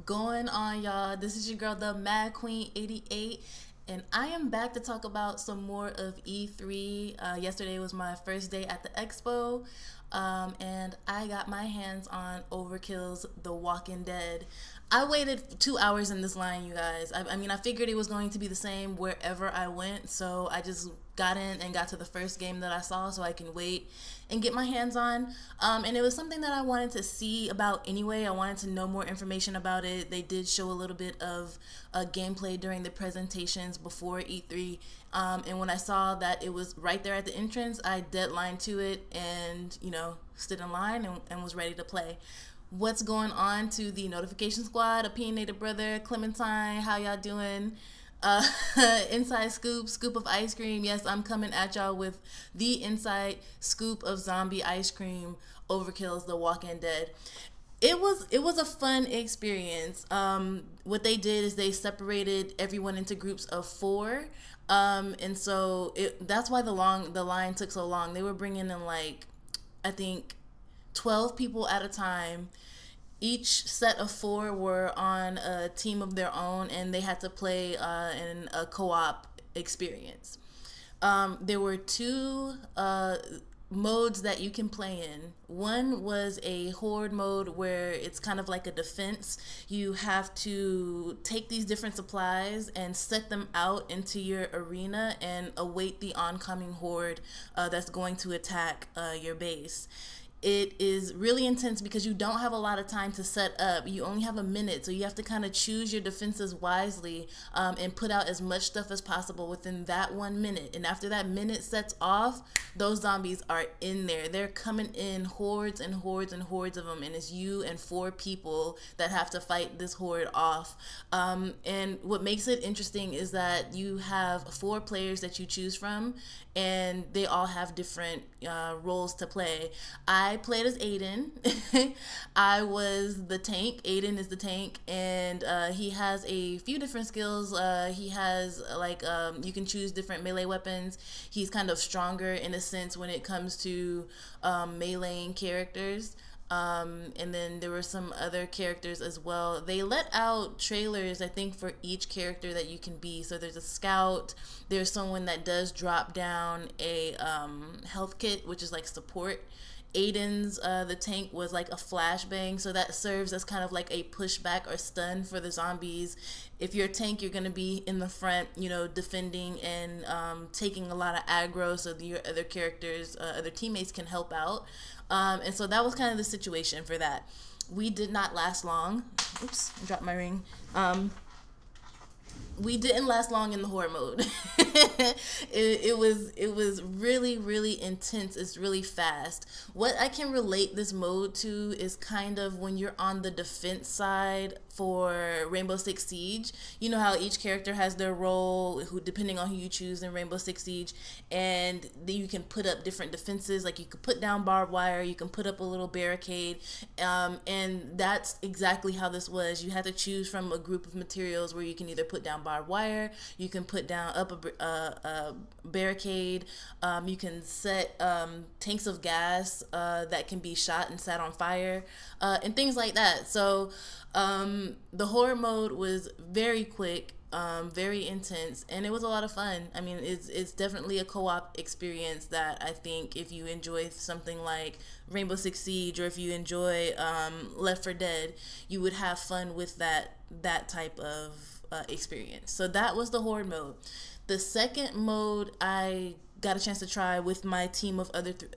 Going on, y'all? This is your girl, the Mad Queen 88, and I am back to talk about some more of E3. Yesterday was my first day at the expo, and I got my hands on OVerkill's The Walking Dead. I waited 2 hours in this line, you guys. I mean, I figured it was going to be the same wherever I went, so I just got in and got to the first game that I saw so I can wait and get my hands on. And it was something that I wanted to see about anyway. I wanted to know more information about it. They did show a little bit of gameplay during the presentations before E3. And when I saw that it was right there at the entrance, I deadlined to it and, stood in line and was ready to play. What's going on to the notification squad? Opinionated brother, Clementine, how y'all doing? Inside scoop of ice cream. Yes, I'm coming at y'all with the inside scoop of zombie ice cream. OVerkill's The Walking Dead. It was a fun experience. What they did is they separated everyone into groups of 4, and so that's why the line took so long. They were bringing in I think 12 people at a time. Each set of 4 were on a team of their own, and they had to play in a co-op experience. There were 2 modes that you can play in. One was a horde mode where it's kind of like a defense. You have to take these different supplies and set them out into your arena and await the oncoming horde that's going to attack your base. It is really intense because you don't have a lot of time to set up. You only have a minute, so you have to kind of choose your defenses wisely and put out as much stuff as possible within that 1 minute. And after that minute sets off, those zombies are in there. They're coming in hordes and hordes and hordes of them, and it's you and 4 people that have to fight this horde off. And what makes it interesting is that you have 4 players that you choose from, and they all have different roles to play. I played as Aiden. I was the tank. Aiden is the tank, and he has a few different skills. He has you can choose different melee weapons. He's kind of stronger in a sense when it comes to meleeing characters. And then there were some other characters as well. They let out trailers, I think, for each character that you can be. So there's a scout, there's someone that does drop down a health kit, which is like support. Aiden's the tank was like a flashbang, so that serves as kind of like a pushback or stun for the zombies. If you're a tank, you're going to be in the front, defending and taking a lot of aggro so your other characters, other teammates can help out. And so that was kind of the situation for that. We did not last long. Oops, I dropped my ring. We didn't last long in the horror mode. it was really intense. It's really fast. What I can relate this mode to is kind of when you're on the defense side for Rainbow Six Siege. You know how each character has their role, depending on who you choose in Rainbow Six Siege, and then you can put up different defenses. Like you could put down barbed wire, you can put up a little barricade, and that's exactly how this was. You had to choose from a group of materials where you can either put down barbed wire, you can put down up a barricade, you can set tanks of gas that can be shot and set on fire, and things like that. So the horror mode was very quick, very intense, and it was a lot of fun. I mean, it's definitely a co-op experience that I think if you enjoy something like Rainbow Six Siege, or if you enjoy Left 4 Dead, you would have fun with that type of experience. So that was the horde mode. The second mode I got a chance to try with my team of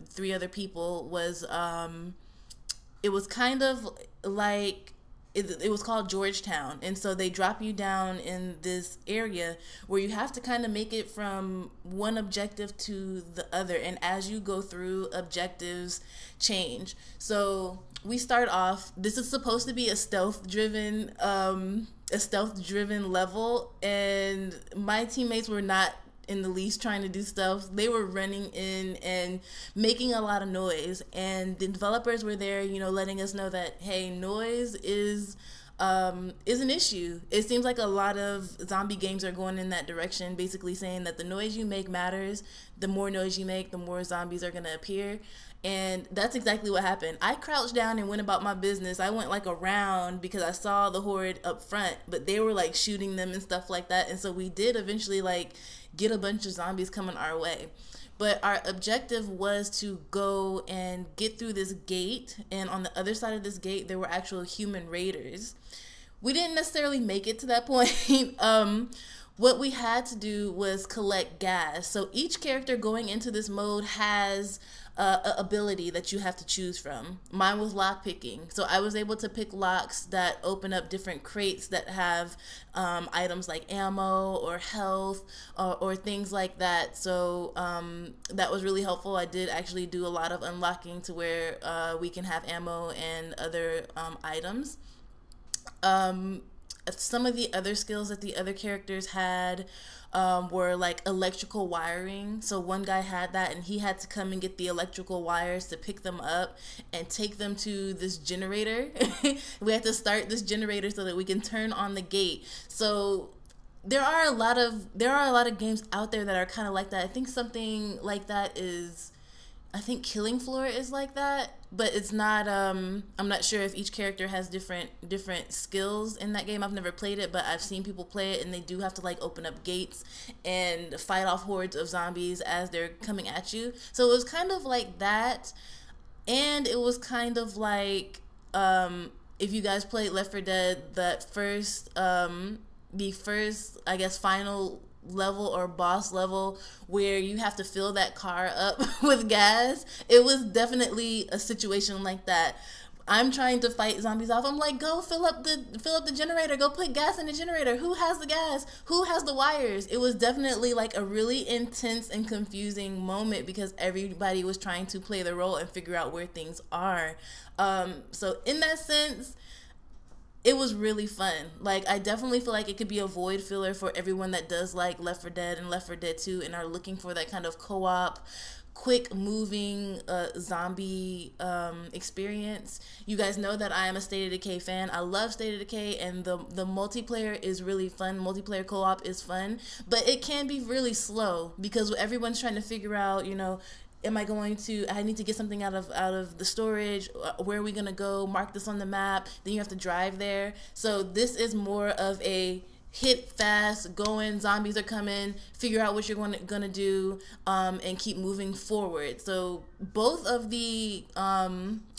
3 other people was it was kind of like it was called Georgetown, and so they drop you down in this area where you have to kind of make it from one objective to the other, and as you go through, objectives change. So we start off, this is supposed to be a stealth driven level, and my teammates were not in the least trying to do stuff. They were running in and making a lot of noise, and the developers were there, letting us know that, hey, noise is is an issue. It seems like a lot of zombie games are going in that direction, basically saying that the noise you make matters. The more noise you make, the more zombies are going to appear. And that's exactly what happened. I crouched down and went about my business. I went like around because I saw the horde up front, but they were like shooting them and stuff like that. And so we did eventually like get a bunch of zombies coming our way. But our objective was to go and get through this gate. And on the other side of this gate, there were actual human raiders. We didn't necessarily make it to that point. What we had to do was collect gas. So each character going into this mode has a ability that you have to choose from. Mine was lock picking, so I was able to pick locks that open up different crates that have items like ammo or health or things like that. So that was really helpful. I did actually do a lot of unlocking to where we can have ammo and other items. Some of the other skills that the other characters had were like electrical wiring. So one guy had that, and he had to come and get the electrical wires to pick them up and take them to this generator. We had to start this generator so that we can turn on the gate. So there are a lot of games out there that are kind of like that. I think something like that is, I think Killing Floor is like that, but it's not, I'm not sure if each character has different skills in that game. I've never played it, but I've seen people play it, and they do have to like open up gates and fight off hordes of zombies as they're coming at you. So it was kind of like that, and it was kind of like, if you guys played Left 4 Dead, that first, the first, I guess, final level or boss level where you have to fill that car up with gas. It was definitely a situation like that. I'm trying to fight zombies off. I'm like, go fill up the generator, go put gas in the generator. Who has the gas? Who has the wires? It was definitely like a really intense and confusing moment because everybody was trying to play the role and figure out where things are. So in that sense, it was really fun. Like, I definitely feel like it could be a void filler for everyone that does like Left 4 Dead and Left 4 Dead 2 and are looking for that kind of co-op, quick moving zombie experience. You guys know that I am a State of Decay fan. I love State of Decay, and the multiplayer is really fun. Multiplayer co-op is fun, but it can be really slow because everyone's trying to figure out, you know, I need to get something out of the storage, where are we gonna go, mark this on the map, then you have to drive there. So this is more of a hit fast, going, zombies are coming, figure out what you're gonna do, and keep moving forward. So both of the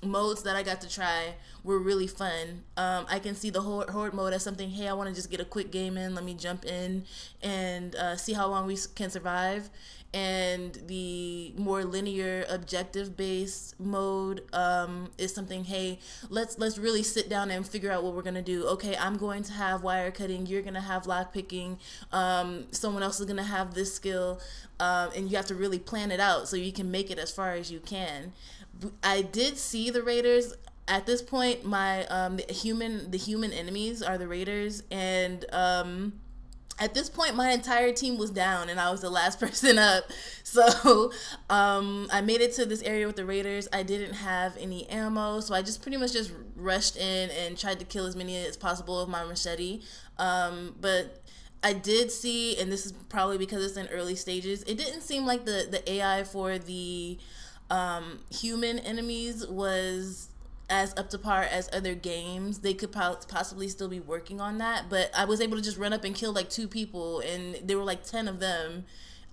modes that I got to try were really fun. I can see the horde mode as something, hey, I want to just get a quick game in, let me jump in and see how long we can survive. And the more linear objective based mode is something, hey, let's really sit down and figure out what we're gonna do. Okay, I'm going to have wire cutting, you're gonna have lock picking, someone else is gonna have this skill, and you have to really plan it out so you can make it as far as you can. I did see the raiders. At this point, my the human enemies are the raiders, and at this point, my entire team was down, and I was the last person up. So I made it to this area with the raiders. I didn't have any ammo, so I just pretty much just rushed in and tried to kill as many as possible with my machete. But I did see, and this is probably because it's in early stages, it didn't seem like the AI for the human enemies was as up to par as other games. They could possibly still be working on that, but I was able to just run up and kill like 2 people, and there were like 10 of them,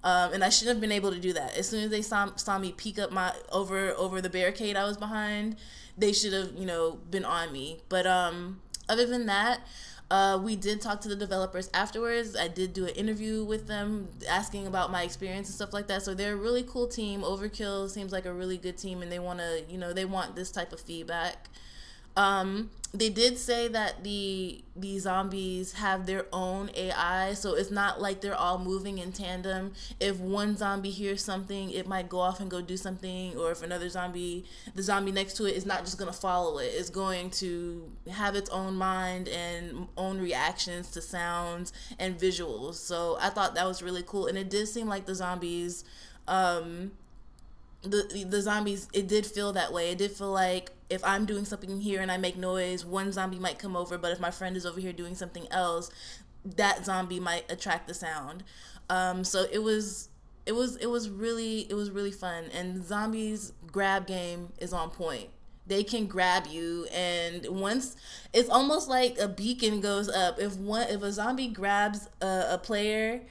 and I shouldn't have been able to do that. As soon as they saw me peek up my over the barricade I was behind, they should have, you know, been on me. But other than that, we did talk to the developers afterwards. I did do an interview with them asking about my experience and stuff like that. So they're a really cool team. OVerkill seems like a really good team, and they want to, you know, they want this type of feedback. They did say that the zombies have their own AI, so it's not like they're all moving in tandem. If one zombie hears something, it might go off and go do something, or if another zombie, the zombie next to it is not just going to follow it. It's going to have its own mind and own reactions to sounds and visuals. So I thought that was really cool, and it did seem like the zombies the zombies, it did feel that way. It did feel like if I'm doing something here and I make noise, one zombie might come over, but if my friend is over here doing something else, that zombie might attract the sound. So it was really fun, and zombies grab game is on point. They can grab you, and once it's almost like a beacon goes up. If a zombie grabs a player,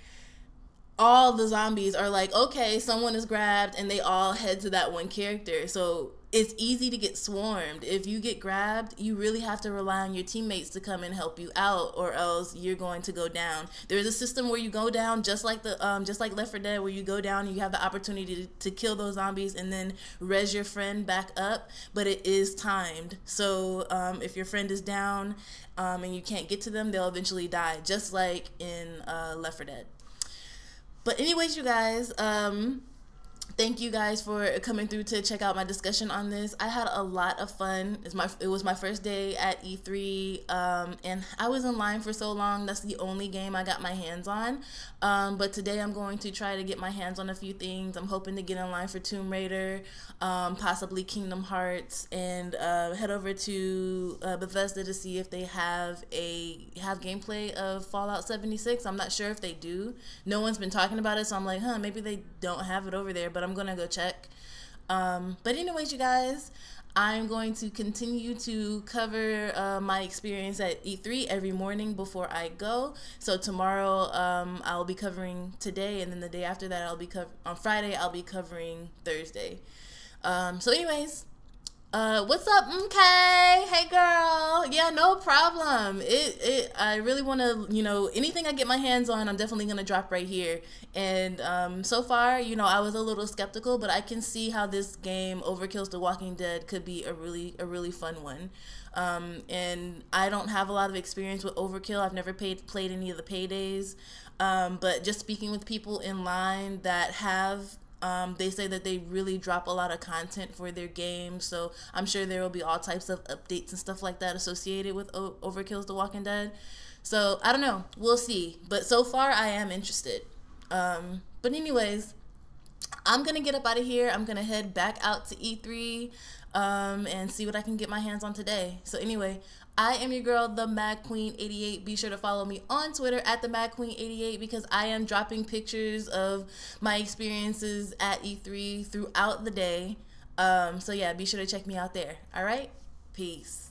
all the zombies are like, okay, someone is grabbed, and they all head to that one character. So it's easy to get swarmed. If you get grabbed, you really have to rely on your teammates to come and help you out, or else you're going to go down. There's a system where you go down, just like Left 4 Dead, where you go down and you have the opportunity to kill those zombies and then res your friend back up, but it is timed. So if your friend is down and you can't get to them, they'll eventually die, just like in Left 4 Dead. But anyways, you guys, thank you guys for coming through to check out my discussion on this. I had a lot of fun. It was my first day at E3, and I was in line for so long. That's the only game I got my hands on. But today I'm going to try to get my hands on a few things. I'm hoping to get in line for Tomb Raider, possibly Kingdom Hearts, and head over to Bethesda to see if they have gameplay of Fallout 76. I'm not sure if they do. No one's been talking about it, so I'm like, maybe they don't have it over there, but I'm gonna go check. But anyways, you guys, I'm going to continue to cover my experience at E3 every morning before I go. So tomorrow I'll be covering today, and then the day after that on Friday I'll be covering Thursday. So anyways, what's up, MK? Hey girl. Yeah, no problem. I really want to, anything I get my hands on, I'm definitely going to drop right here. And so far, I was a little skeptical, but I can see how this game, OVerkill's The Walking Dead, could be a really fun one. And I don't have a lot of experience with OVerkill. I've never played any of the paydays. But just speaking with people in line that have, they say that they really drop a lot of content for their game, so I'm sure there will be all types of updates and stuff like that associated with OVerkill's The Walking Dead. So I don't know, we'll see. But so far I am interested. But anyways, I'm gonna get up out of here. I'm gonna head back out to E3 and see what I can get my hands on today. So anyway, I am your girl, the Mad Queen 88. Be sure to follow me on Twitter at the Mad Queen 88, because I am dropping pictures of my experiences at E3 throughout the day. So yeah, be sure to check me out there. All right, peace.